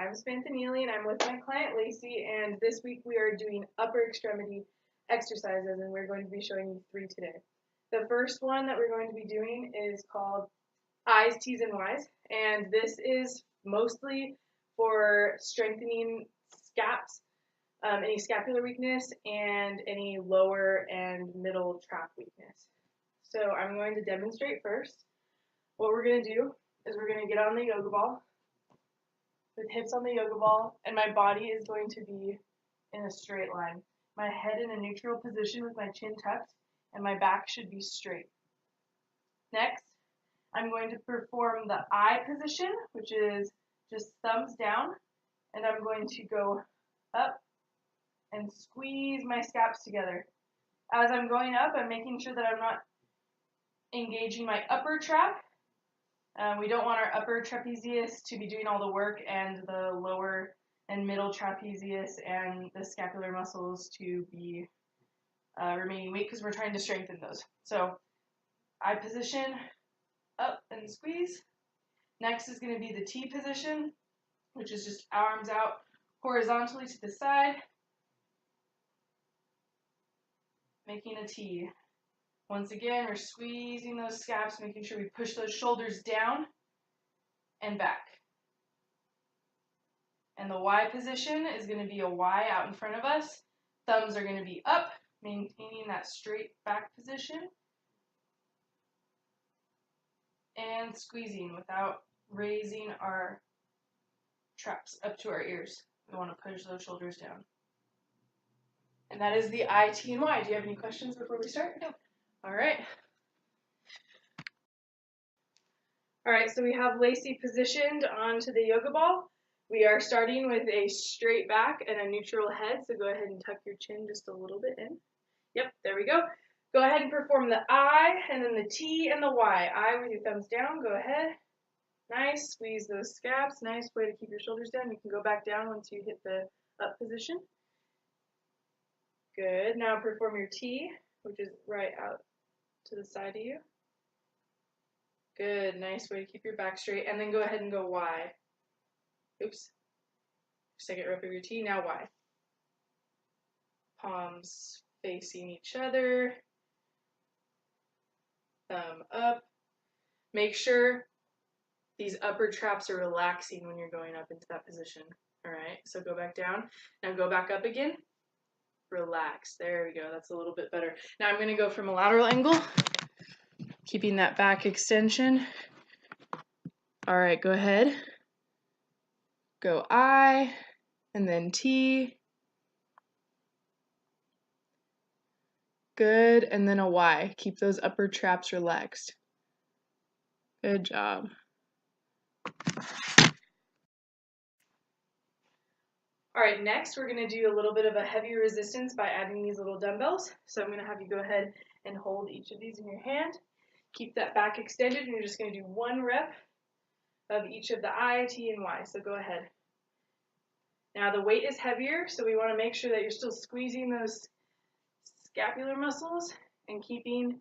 I'm Samantha Neely and I'm with my client Lacey, and this week we are doing upper extremity exercises, and we're going to be showing you 3 today. The first one that we're going to be doing is called I's, T's, and Y's, and this is mostly for strengthening scaps, any scapular weakness, and any lower and middle trap weakness. So I'm going to demonstrate first. What we're going to do is we're going to get on the yoga ball with hips on the yoga ball, and my body is going to be in a straight line. My head in a neutral position with my chin tucked, and my back should be straight. Next, I'm going to perform the I position, which is just thumbs down, and I'm going to go up and squeeze my scaps together. As I'm going up, I'm making sure that I'm not engaging my upper trap. We don't want our upper trapezius to be doing all the work and the lower and middle trapezius and the scapular muscles to be remaining weak because we're trying to strengthen those. So I position, up and squeeze. Next is going to be the T position, which is just arms out horizontally to the side, making a T. Once again, we're squeezing those scaps, making sure we push those shoulders down and back. And the Y position is going to be a Y out in front of us. Thumbs are going to be up, maintaining that straight back position. And squeezing without raising our traps up to our ears. We want to push those shoulders down. And that is the I, T, and Y. Do you have any questions before we start? No. All right. All right, so we have Lacey positioned onto the yoga ball. We are starting with a straight back and a neutral head, so go ahead and tuck your chin just a little bit in. Yep, there we go. Go ahead and perform the I, and then the T and the Y. I with your thumbs down, go ahead. Nice, squeeze those scaps. Nice way to keep your shoulders down. You can go back down once you hit the up position. Good, now perform your T, which is right out to the side of you. Good, nice way to keep your back straight, and then go ahead and go Y. Oops. Second rep of your T, now Y. Palms facing each other. Thumb up. Make sure these upper traps are relaxing when you're going up into that position. All right, so go back down. Now go back up again. Relax. There we go. That's a little bit better. Now I'm going to go from a lateral angle, keeping that back extension. All right, go ahead. Go I, and then T. Good, and then a Y. Keep those upper traps relaxed. Good job. All right, next we're going to do a little bit of a heavier resistance by adding these little dumbbells. So I'm going to have you go ahead and hold each of these in your hand. Keep that back extended, and you're just going to do 1 rep of each of the I, T, and Y. So go ahead. Now the weight is heavier, so we want to make sure that you're still squeezing those scapular muscles and keeping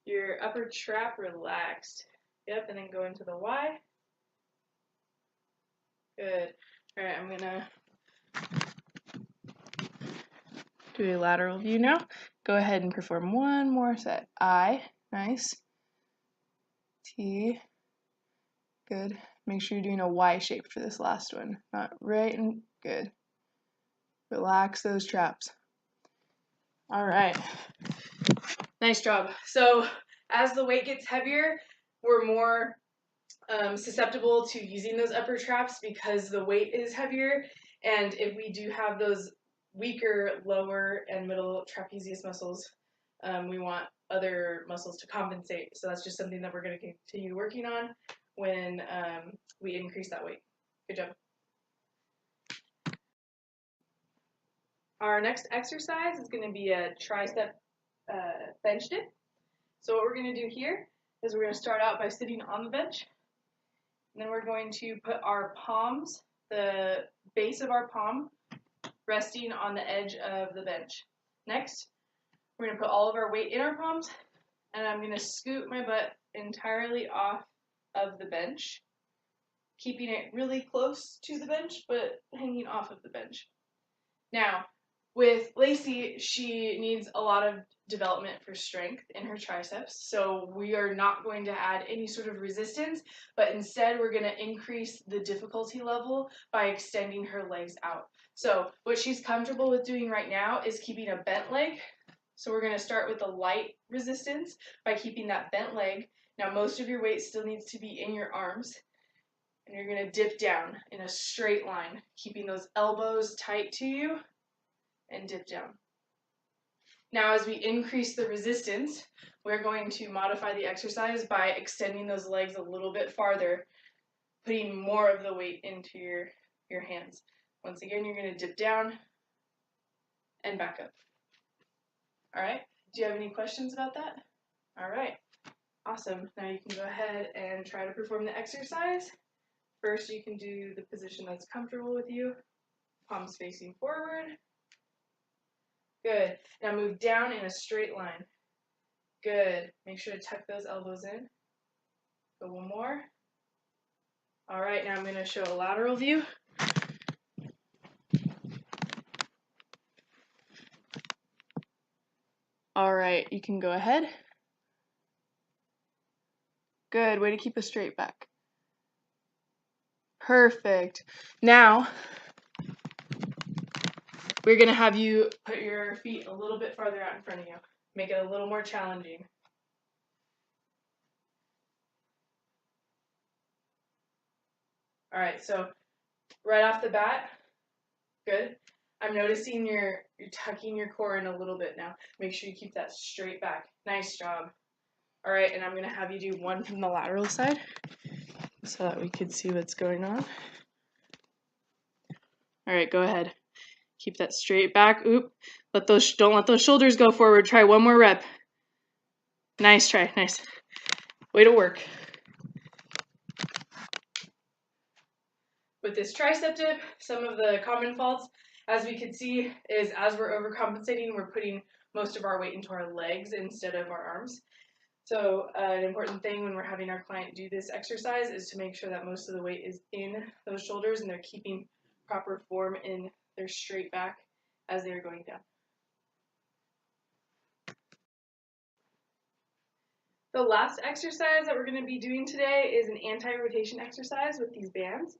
your upper trap relaxed. Yep, and then go into the Y. Good. All right, I'm gonna do a lateral view now. Go ahead and perform 1 more set. I, nice. T, good. Make sure you're doing a Y shape for this last one. Not right and good. Relax those traps. All right. Nice job. So as the weight gets heavier, we're more susceptible to using those upper traps because the weight is heavier, and if we do have those weaker lower and middle trapezius muscles, we want other muscles to compensate. So that's just something that we're going to continue working on when we increase that weight. Good job. Our next exercise is going to be a tricep bench dip. So what we're going to do here is we're going to start out by sitting on the bench. And then we're going to put our palms, the base of our palm, resting on the edge of the bench. Next, we're going to put all of our weight in our palms, and I'm going to scoot my butt entirely off of the bench. keeping it really close to the bench, but hanging off of the bench. Now, with Lacey, she needs a lot of development for strength in her triceps, so we are not going to add any sort of resistance, but instead we're going to increase the difficulty level by extending her legs out. So what she's comfortable with doing right now is keeping a bent leg. So we're going to start with a light resistance by keeping that bent leg. Now most of your weight still needs to be in your arms, and you're going to dip down in a straight line, keeping those elbows tight to you, and dip down. Now, as we increase the resistance, we're going to modify the exercise by extending those legs a little bit farther, putting more of the weight into your hands. Once again, you're going to dip down and back up. All right, do you have any questions about that? All right, awesome. Now you can go ahead and try to perform the exercise. First, you can do the position that's comfortable with you, palms facing forward. Good. Now move down in a straight line. Good. Make sure to tuck those elbows in. Go one more. All right, now I'm going to show a lateral view. All right, you can go ahead. Good. Way to keep a straight back. Perfect. Now, we're going to have you put your feet a little bit farther out in front of you. Make it a little more challenging. All right, so right off the bat, good. I'm noticing you're tucking your core in a little bit now. Make sure you keep that straight back. Nice job. All right, and I'm going to have you do one from the lateral side so that we could see what's going on. All right, go ahead. Keep that straight back. Oop. Don't let those shoulders go forward. Try one more rep. Nice try. Nice. Way to work. With this tricep dip, some of the common faults, as we can see, is as we're overcompensating, we're putting most of our weight into our legs instead of our arms. So an important thing when we're having our client do this exercise is to make sure that most of the weight is in those shoulders and they're keeping proper form in their straight back as they're going down. The last exercise that we're going to be doing today is an anti-rotation exercise with these bands,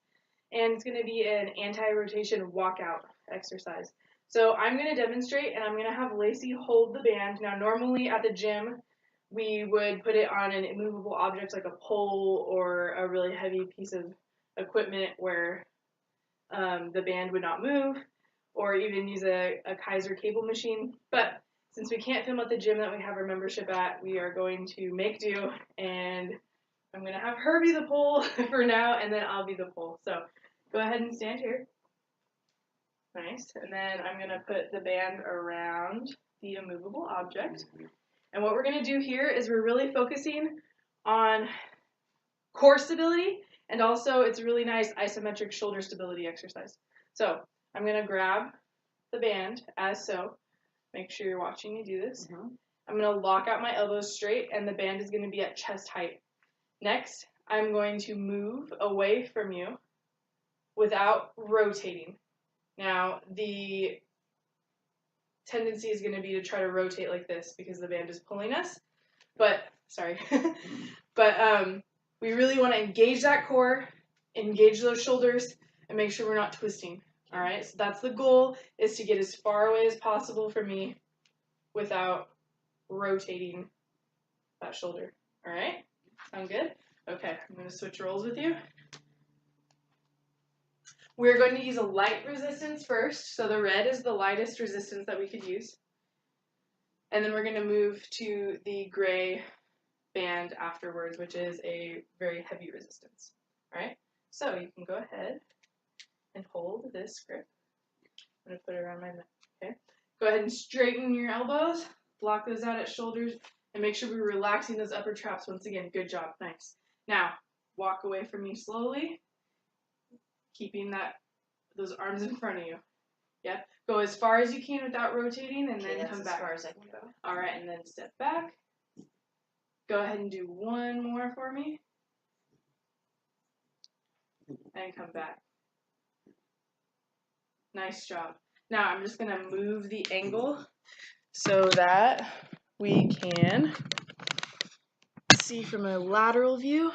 and it's going to be an anti-rotation walkout exercise. So I'm going to demonstrate, and I'm going to have Lacey hold the band. Now normally at the gym, we would put it on an immovable object like a pole or a really heavy piece of equipment where the band would not move, or even use a Kaiser cable machine. But since we can't film at the gym that we have our membership at, we are going to make do, and I'm going to have her be the pole for now, and then I'll be the pole. So go ahead and stand here. Nice. And then I'm going to put the band around the immovable object. And what we're going to do here is we're really focusing on core stability, and also it's a really nice isometric shoulder stability exercise. So I'm going to grab the band as so. Make sure you're watching me do this. I'm going to lock out my elbows straight, and the band is going to be at chest height. Next, I'm going to move away from you without rotating. Now, the tendency is going to be to try to rotate like this because the band is pulling us. But, sorry. But we really want to engage that core, engage those shoulders, and make sure we're not twisting. All right, so that's the goal, is to get as far away as possible from me without rotating that shoulder. All right, sound good? Okay, I'm going to switch roles with you. We're going to use a light resistance first. So the red is the lightest resistance that we could use. And then we're going to move to the gray band afterwards, which is a very heavy resistance. All right, so you can go ahead and hold this grip. I'm going to put it around my neck. Okay, go ahead and straighten your elbows, block those out at shoulders, and make sure we're relaxing those upper traps once again. Good job. Nice. Now, walk away from me slowly, keeping those arms in front of you. Yeah. Go as far as you can without rotating, and then come back. As far as I can go. All right, and then step back. Go ahead and do one more for me. and come back. Nice job. Now I'm just going to move the angle so that we can see from a lateral view.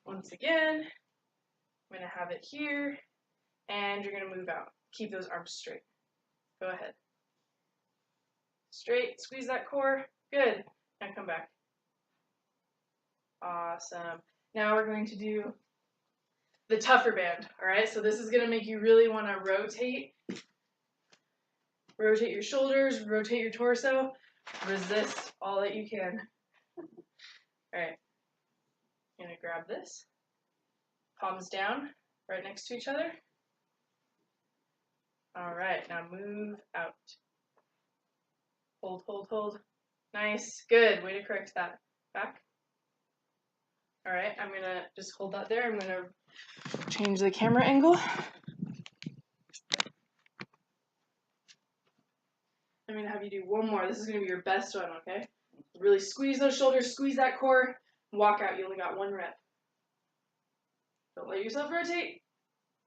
Once again, I'm going to have it here, and you're going to move out. Keep those arms straight. Go ahead. Straight, squeeze that core. Good. Now come back. Awesome. Now we're going to do the tougher band, all right? So this is going to make you really want to rotate. Rotate your shoulders, rotate your torso. Resist all that you can. All right. I'm going to grab this. Palms down, right next to each other. All right, now move out. Hold, hold, hold. Nice, good, way to correct that. Back. All right, I'm gonna just hold that there. I'm gonna change the camera angle. I'm gonna have you do one more. This is gonna be your best one, okay? Really squeeze those shoulders, squeeze that core, walk out. You only got one rep. Don't let yourself rotate.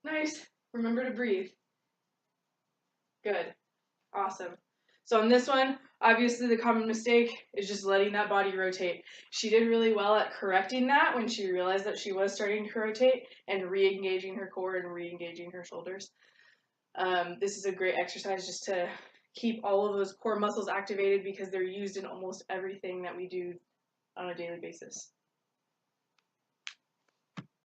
Nice. Remember to breathe. Good. Awesome. So on this one, obviously the common mistake is just letting that body rotate. She did really well at correcting that when she realized that she was starting to rotate and re-engaging her core and re-engaging her shoulders. This is a great exercise just to keep all of those core muscles activated because they're used in almost everything that we do on a daily basis.